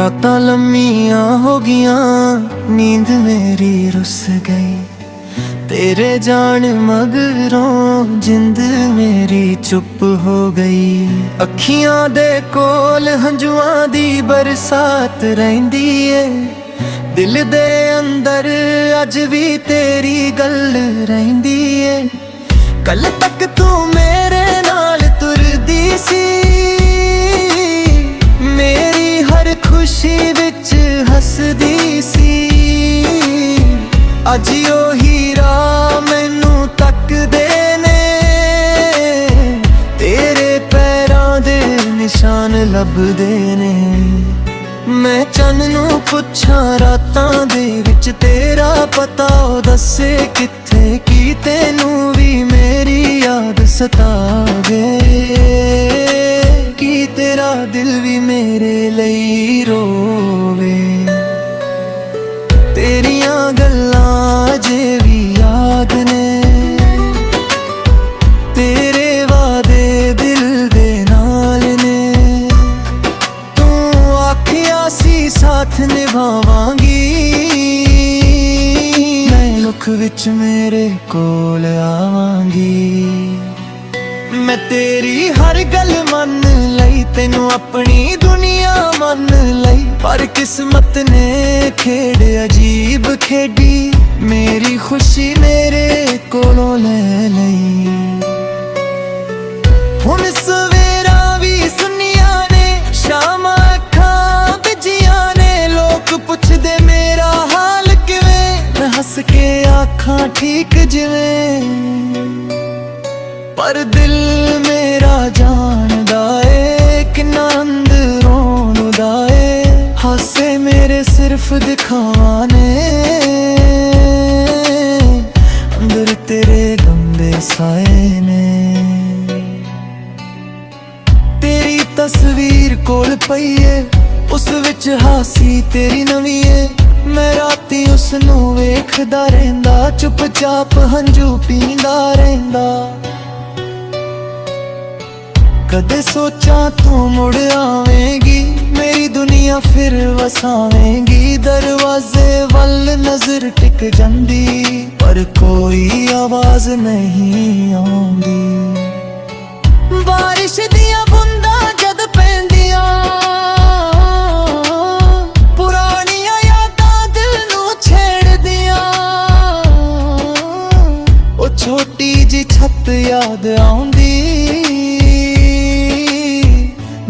रातां लम्मियां हो गियां, नींद मेरी रुस गई। तेरे जान मगरों जिंद मेरी चुप हो गई। अखियां दे कोल हंजुआं दी बरसात रहिंदी ए, दिल दे अंदर अज भी तेरी गल रहिंदी ए। कल तक तू मेरे नाल तुरदी सी, मेरी हर खुशी विच हसदी सी। अज ओही राह मैनू तकदे ने, तेरे पैरां दे निशान लभदे ने। मैं चन्न नू पुछां रातां दे विच तेरा पता ओ दस्से कित्थे, की तैनू भी मेरी याद सतावे, की तेरा दिल भी मेरे लई रोवे। तेरियां गल्लां अजे भी याद ने, तेरे वादे दिल दे नाल ने। तू आखिया सी साथ निभावांगी, मैं दुख विच मेरे कोल आवांगी। मैं तेरी हर गल मन लई, तेनू अपनी दुनिया मन लई। पर किस्मत ने खेड़ अजीब खेडी, मेरी खुशी मेरे कोलों ले लई। हुण सवेरा भी सुनिया ने, शाम अखां बिजिया ने। लोग पुछदे मेरा हाल किवें, मैं हस के आखां ठीक जिवें। पर दिल मेरा जानदा ए किन्ना अंदरों रुदा ए। हासे मेरे सिर्फ दिखावा ने, अंदर तेरे गंदे साए ने। तेरी तस्वीर कोल पई ए, उस विच हासी तेरी नवीं ए। मैं राती उसनू वेखदा रहिंदा, चुपचाप हंजू पींदा रहिंदा। कदे सोचा तू मुड़ आवेंगी, मेरी दुनिया फिर वसावेंगी। दरवाजे वल नजर टिक जांदी, पर कोई आवाज नहीं आउंदी। बारिश दियां बूंदां जद पैंदियां, पुरानियां यादां दिल नू छेड़दियां। ओ छोटी जी छत याद आउंदी,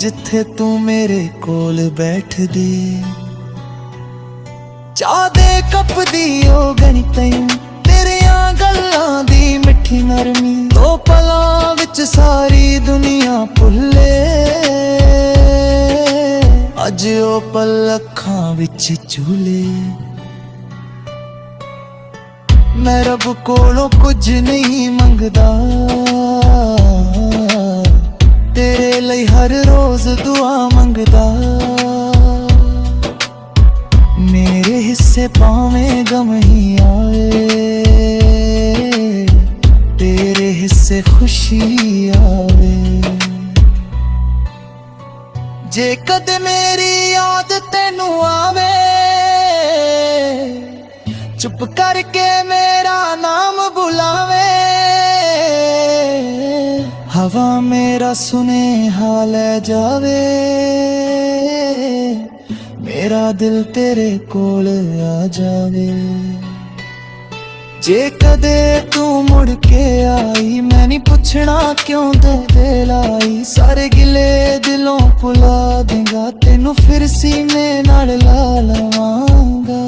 जिथे तू मेरे कोल बैठदी। चाह दे कप दी ओ गणी तैनू, तेरियां गल्लां दी मिठी नरमी। दो पलां विच सारी दुनिया भुल्ले, अज ओ पल अखां विच झूले। मैं रब कोलों कुछ नहीं मंगदा, तेरे लई हर रोज दुआ मंगदा। मेरे हिस्से पावें गम ही आए, तेरे हिस्से खुशी आवे। जे कदे मेरी याद तेनू आवे, चुप करके मेरा नाम बुलावे। हवा मेरा सुनेहा ले जावे, मेरा दिल तेरे कोल आ जावे। जे कदे तू मुड़ के आई, मैं नहीं पुछना क्यों दे लाई। सारे गिले दिलों भुला देंगा, तेनू फिर सीने नाल ला लवांगा।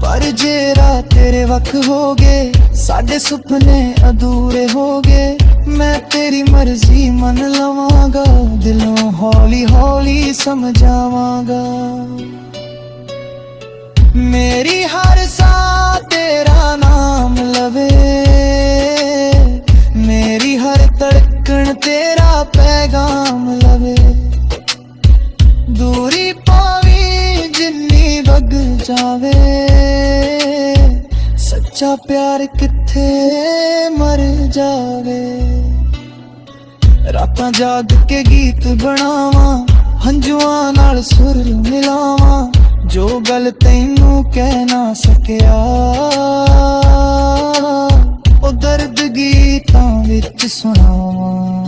पर जे राह तेरे वख हो गए, साडे सुपने अधूरे हो गए। मैं तेरी मर्जी मन लवांगा, दिलों हौली हौली समझावांगा। मेरी हर सा तेरा नाम लवे, मेरी हर धड़कन तेरा पैगाम लवे। दूरी पावी जिन्नी वग जावे, सच्चा प्यार किथे मर जावे। रातां जाग के गीत बनावा, ਹੰਝੂਆਂ ਨਾਲ ਸੁਰ ਮਿਲਾਵਾਂ, ਜੋ ਗੱਲ ਤੈਨੂੰ ਕਹਿ ਨਾ ਸਕਿਆ ਉਹ ਦਰਦ ਗੀਤਾਂ ਵਿੱਚ ਸੁਣਾਵਾਂ।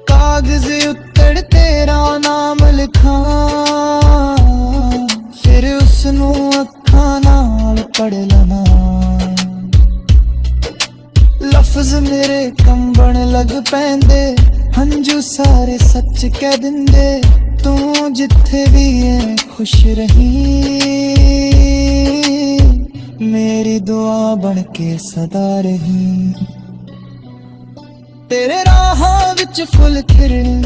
ਕਾਗਜ਼ ਉੱਤੇ ਤੇਰਾ ਨਾਮ ਲਿਖਾਂ, ਫਿਰ ਉਸ ਨੂੰ ਅੱਖਾਂ ਨਾਲ ਪੜ੍ਹ ਲਵਾਂ। ਲਫ਼ਜ਼ ਮੇਰੇ ਕੰਬਣ ਲੱਗ ਪੈਂਦੇ, ਹੰਝੂ ਸਾਰੇ ਸੱਚ ਕਹਿ ਦਿੰਦੇ, ਤੂੰ ਜਿੱਥੇ ਵੀ ਹੈ ਖੁਸ਼ ਰਹੀਂ, ਮੇਰੀ ਦੁਆ ਬਣ ਕੇ ਸਦਾ ਰਹੀਂ। ਤੇਰੇ ਰਾਹਾਂ ਵਿੱਚ ਫੁੱਲ ਖਿੜਨ,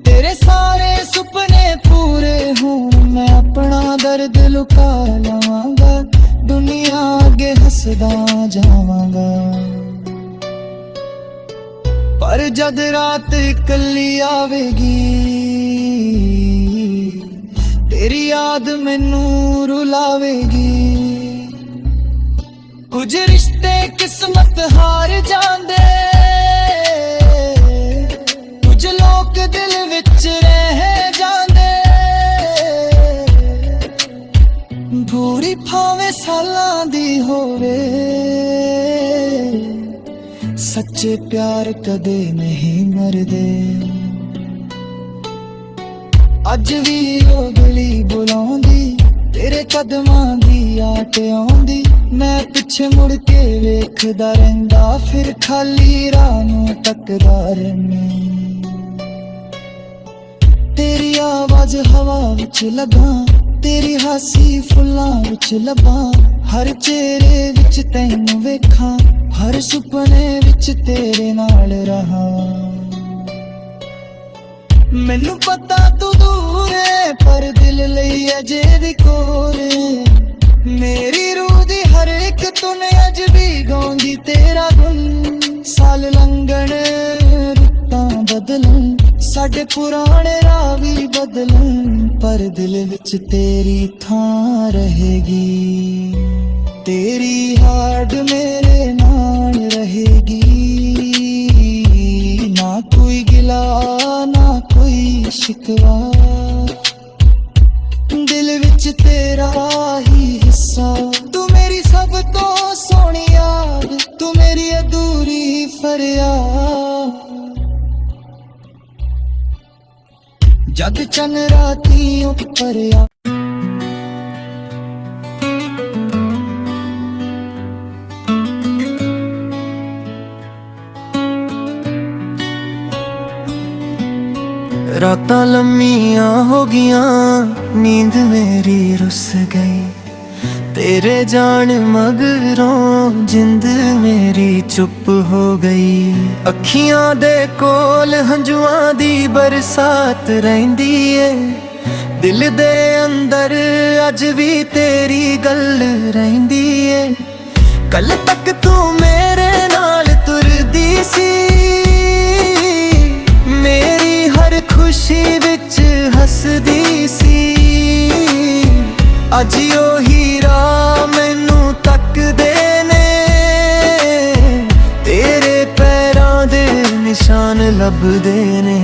ਤੇਰੇ ਸਾਰੇ ਸੁਪਨੇ ਪੂਰੇ ਹੋਣ, ਮੈਂ ਆਪਣਾ ਦਰਦ ਲੁਕਾ ਲਵਾਂਗਾ, ਦੁਨੀਆ ਅੱਗੇ ਹੱਸਦਾ ਜਾਵਾਂਗਾ। ਪਰ ਜਦ ਰਾਤ ਇਕੱਲੀ ਆਵੇਗੀ, ਤੇਰੀ ਯਾਦ ਮੈਨੂੰ ਰੁਲਾਵੇਗੀ। ਕੁਝ ਰਿਸ਼ਤੇ ਕਿਸਮਤ ਹਾਰ ਜਾਂਦੇ, ਕੁਝ ਲੋਕ ਦਿਲ ਵਿੱਚ ਰਹਿ ਜਾਂਦੇ। ਦੂਰੀ ਭਾਵੇਂ ਸਾਲਾਂ ਦੀ ਹੋਵੇ, ਸੱਚੇ ਪਿਆਰ ਕਦੇ ਨਹੀਂ ਮਰਦੇ। ਅੱਜ ਵੀ ਉਹ ਗਲੀ ਬੁਲਾਉਂਦੀ, ਤੇਰੇ ਕਦਮਾਂ ਦੀ ਆਟ ਆਉਂਦੀ, ਮੈਂ ਪਿੱਛੇ ਮੁੜ ਕੇ ਵੇਖਦਾ ਰਹਿੰਦਾ, ਫਿਰ ਖਾਲੀ ਰਾਹ ਨੂੰ ਤੱਕਦਾ ਰਹਿੰਦਾ। ਤੇਰੀ ਆਵਾਜ਼ ਹਵਾ ਵਿੱਚ ਲੱਭਾਂ, ਤੇਰੀ ਹਾਸੀ ਫੁੱਲਾਂ ਵਿੱਚ ਲੱਭਾਂ, ਹਰ ਚਿਹਰੇ ਵਿੱਚ ਤੈਨੂੰ ਵੇਖਾਂ, ਹਰ ਸੁਪਨੇ ਵਿੱਚ ਤੇਰੇ ਨਾਲ ਰਹਾਂ। ਮੈਨੂੰ ਪਤਾ ਤੂੰ ਦੂਰ ਏ, ਪਰ ਦਿਲ ਲਈ ਅਜੇ ਵੀ ਕੋਲ ਏ। ਮੇਰੀ ਰੂਹ ਦੀ ਹਰ ਇੱਕ ਧੁਨ ਅੱਜ ਵੀ ਗਾਉਂਦੀ ਤੇਰਾ ਗੁਣ। ਸਾਲ ਲੰਘਣ ਰੁੱਤਾਂ ਬਦਲਣ, ਸਾਡੇ ਪੁਰਾਣੇ ਰਾਹ ਵੀ ਬਦਲਣ, ਪਰ ਦਿਲ ਵਿੱਚ ਤੇਰੀ ਥਾਂ ਰਹੇਗੀ। ਤੇਰੀ ਹਾਡ ਮੇਰੇ ਨਾਲ ਰਹੇਗੀ, ਨਾ ਕੋਈ ਗਿਲਾ ਨਾ ਕੋਈ ਸ਼ਿਕਵਾ, ਦਿਲ ਵਿੱਚ ਤੇਰਾ ਹੀ ਹਿੱਸਾ। ਤੂੰ ਮੇਰੀ ਸਭ ਤੋਂ ਸੋਹਣੀ ਯਾਦ, ਤੂੰ ਮੇਰੀ ਅਧੂਰੀ ਫਰਿਆਦ। ਜਦ ਚੰਨ ਰਾਤੀ ਉੱਪਰ ਆ, ਰਾਤਾਂ ਲੰਮੀਆਂ ਹੋ ਗਈਆਂ, ਨੀਂਦ ਮੇਰੀ ਰੁੱਸ ਗਈ, ਤੇਰੇ ਜਾਣ ਮਗਰੋਂ ਜਿੰਦ ਮੇਰੀ ਚੁੱਪ ਹੋ ਗਈ। ਅੱਖੀਆਂ ਦੇ ਕੋਲ ਹੰਝੂਆਂ ਦੀ ਬਰਸਾਤ ਰਹਿੰਦੀ ਏ, ਦਿਲ ਦੇ ਅੰਦਰ ਅੱਜ ਵੀ ਤੇਰੀ ਗੱਲ ਰਹਿੰਦੀ ਏ। ਕੱਲ ਤੱਕ ਤੂੰ ਮੇਰੇ ਨਾਲ ਤੁਰਦੀ ਸੀ, ਮੇਰੀ ਹਰ ਖੁਸ਼ੀ ਵਿੱਚ ਹੱਸਦੀ ਸੀ। ਅੱਜ ਉਹੀ ਰਾਹ ਮੈਨੂੰ ਤੱਕਦੇ ਨੇ, ਤੇਰੇ ਪੈਰਾਂ ਦੇ ਨਿਸ਼ਾਨ ਲੱਭਦੇ ਨੇ।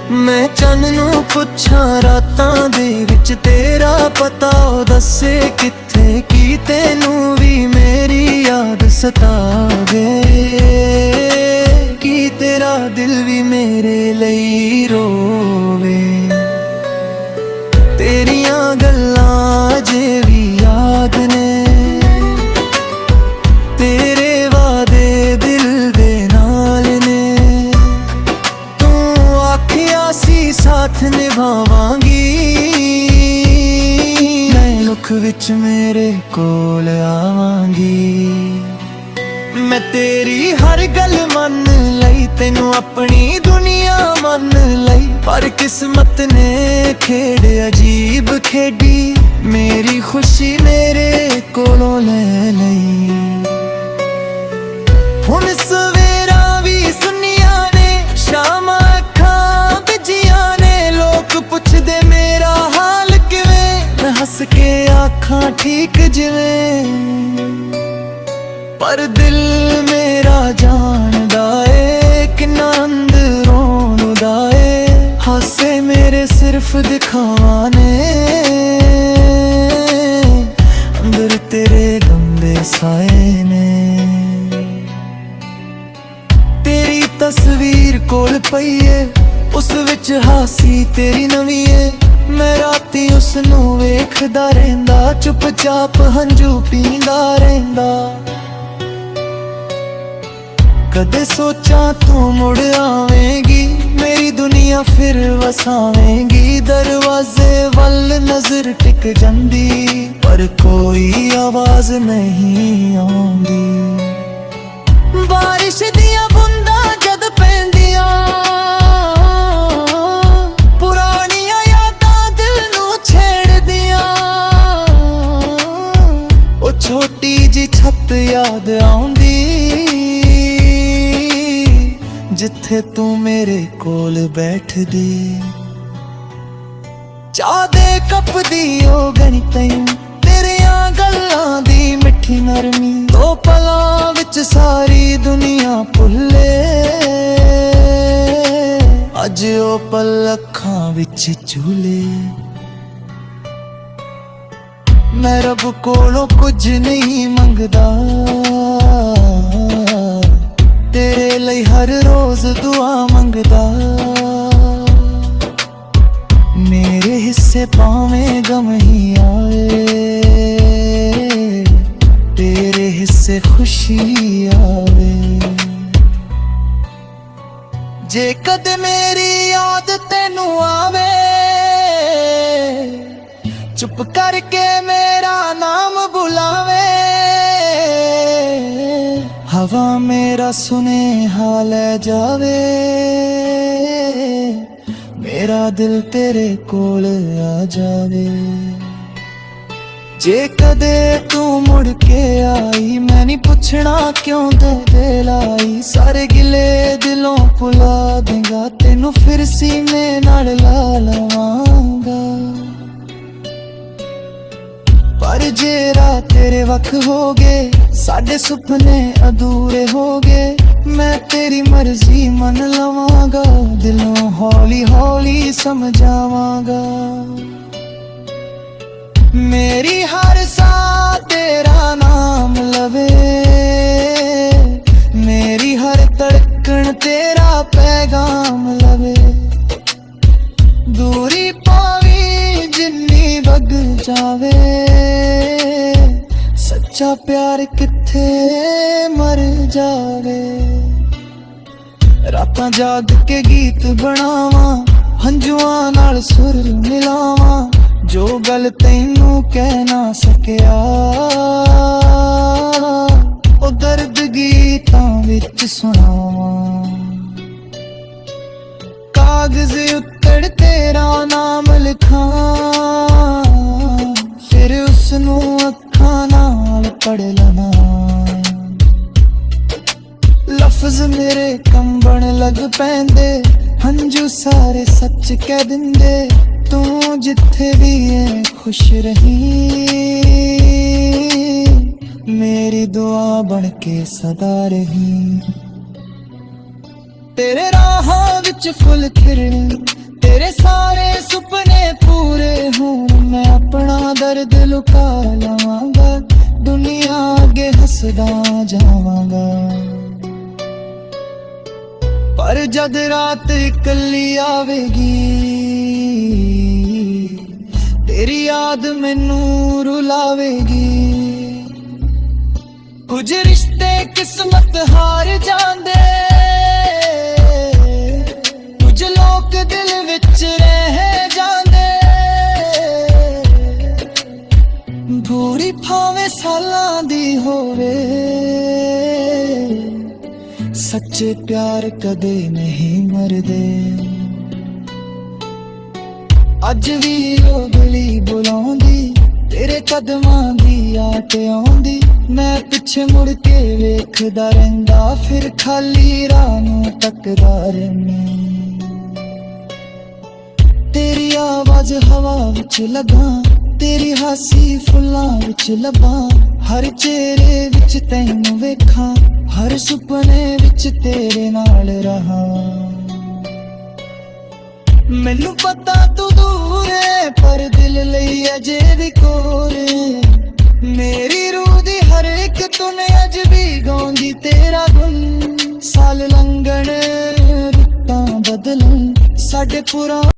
ਮੈਂ ਚੰਨ ਨੂੰ ਪੁੱਛਾਂ ਰਾਤਾਂ ਦੇ ਵਿੱਚ ਤੇਰਾ ਪਤਾ, ਉਹ ਦੱਸੇ ਕਿੱਥੇ ਕੀ ਤੈਨੂੰ ਵੀ ਮੇਰੀ ਯਾਦ ਸਤਾਵੇ, ਕੀ ਤੇਰਾ ਦਿਲ ਵੀ ਮੇਰੇ ਲਈ ਰੋਵੇ। ਤੇਰੀਆਂ ਗੱਲਾਂ ਜੇ ਵੀ ਯਾਦ ਨੇ, ਤੇਰੇ ਵਾਅਦੇ ਦਿਲ ਦੇ ਨਾਲ ਨੇ। ਤੂੰ ਆਖਿਆ ਸੀ ਸਾਥ ਨਿਭਾਵਾਂਗੀ, ਮੈਂ ਦੁੱਖ ਵਿੱਚ ਮੇਰੇ ਕੋਲ ਆਵਾਂਗੀ। ਮੈਂ ਤੇਰੀ ਹਰ ਗੱਲ ਮੰਨ ਲਈ, ਤੈਨੂੰ ਆਪਣੀ ਦੁਨੀਆ ਮੰਨ ਲਈ, ਪਰ ਕਿਸਮਤ ਨੇ ਖੇਡ ਅਜੀਬ ਖੇਡੀ, ਮੇਰੀ ਖੁਸ਼ੀ ਮੇਰੇ ਕੋਲੋਂ ਲੈ ਲਈ। ਹੁਣ ਸਵੇਰਾਂ ਵੀ ਸੁਨੀਆਂ ਨੇ, ਸ਼ਾਮਾਂ ਅੱਖਾਂ ਭਿੱਜੀਆਂ ਨੇ, ਲੋਕ ਪੁੱਛਦੇ ਮੇਰਾ ਹਾਲ ਕਿਵੇਂ, ਮੈਂ ਹੱਸ ਕੇ ਆਖਾਂ ਠੀਕ ਜਿਵੇਂ। ਪਰ ਦਿਲ ਮੇਰਾ ਜਾਣਦਾ ਏ, ਕਿੰਨਾ ਅੰਦਰੋਂ ਰੋਂਦਾ ਏ। सिर्फ दिखावा ने, अंदर तेरे गंदे साए ने। तेरी तस्वीर कोल पई है, उस विच हासी तेरी नवी है। मैं राती उसनू वेखदा रहिंदा, चुपचाप हंझू पींदा रहिंदा। कदे सोचा तू मुड़ आवेंगी, मेरी दुनिया फिर वसावेंगी। दरवाजे वल नजर टिक जांदी, पर कोई आवाज नहीं आउंदी। बारिश दियां बूंदां जद पैंदियां, पुरानियां यादां दिल नू छेड़दियां। ओ छोटी जी छत याद आउंदी, जिथे तू मेरे कोल बैठदी। चाह दे कप दी ओ गनी तैनू, तेरियां गल्लां दी मिठी नरमी। दो पलां विच सारी दुनिया भुल्ले, अज ओ पल अखां विच झूले। मैं रब कोलों कुछ नहीं मंगदा, तेरे लिए हर रोज दुआ मंगदा। मेरे हिस्से पावें गम ही आए, तेरे हिस्से खुशी आवे। जे कद मेरी याद तेनू आवे, चुप करके मेरा नाम बुलावे। हवा मेरा सुनेहा ले जावे, मेरा दिल तेरे कोल आ जावे। जे कदे तू मुड़ के आई, मैं नहीं पुछना क्यों दे लाई। सारे गिले दिलों भुला देंगा, तेनू फिर सीने नाल ला लवांगा। पर जे रात तेरे वख हो गए, साडे सुपने अधूरे हो गए। मैं तेरी मर्जी मन लवांगा, दिलों हौली हौली समझावांगा। मेरी हर सा तेरा नाम लवे, मेरी हर धड़कन तेरा पैगाम लवे। दूरी पावी जिन्नी बग जावे, सच्चा प्यार किथे मर जावे। रातां जाग के गीत बनावा, हंजुआं नाल सुर मिलावा। जो गल तैनू कह ना सकिया, ओ दर्द गीतां विच सुनावा। कागज उत्तड़ तेरा नाम लिखां, फिर उसनू अखां नाल पढ़ लवां। लफ्ज मेरे कंबण लग पैंदे, हंजू सारे सच कह दिंदे। तू जिथे भी है खुश रही, मेरी दुआ बन के सदा रही। तेरे राहां विच फुल खिड़ने, तेरे सारे सुपने पूरे होण। मैं अपना दर्द लुका लवांगा, दुनिया अगे हसदा जावांगा। पर जद रात इकल्ली आवेगी, तेरी याद मैनू रुलावेगी। कुछ रिश्ते किस्मत हार जांदे, कुछ लोग दिल विच रह जांदे। दूरी भावें सालां दी होवे, सच्चे प्यार कदे नहीं मरदे। अज भी ओ गली बुलाउंदी, तेरे कदमां दी आट आउंदी। मैं पिछे मुड़ के वेखदा रहिंदा, फिर खाली राह नूं तकदा रहिंदा। तेरी आवाज हवा विच लगा, तेरी हासी फुल्लां विच लभां। हर चेहरे विच तैनू वेखां, हर सुपने विच तेरे नाल रहां। मैनू पता तू तेरा गुन साल लंघण रुत्तां बदलन साडे पुरा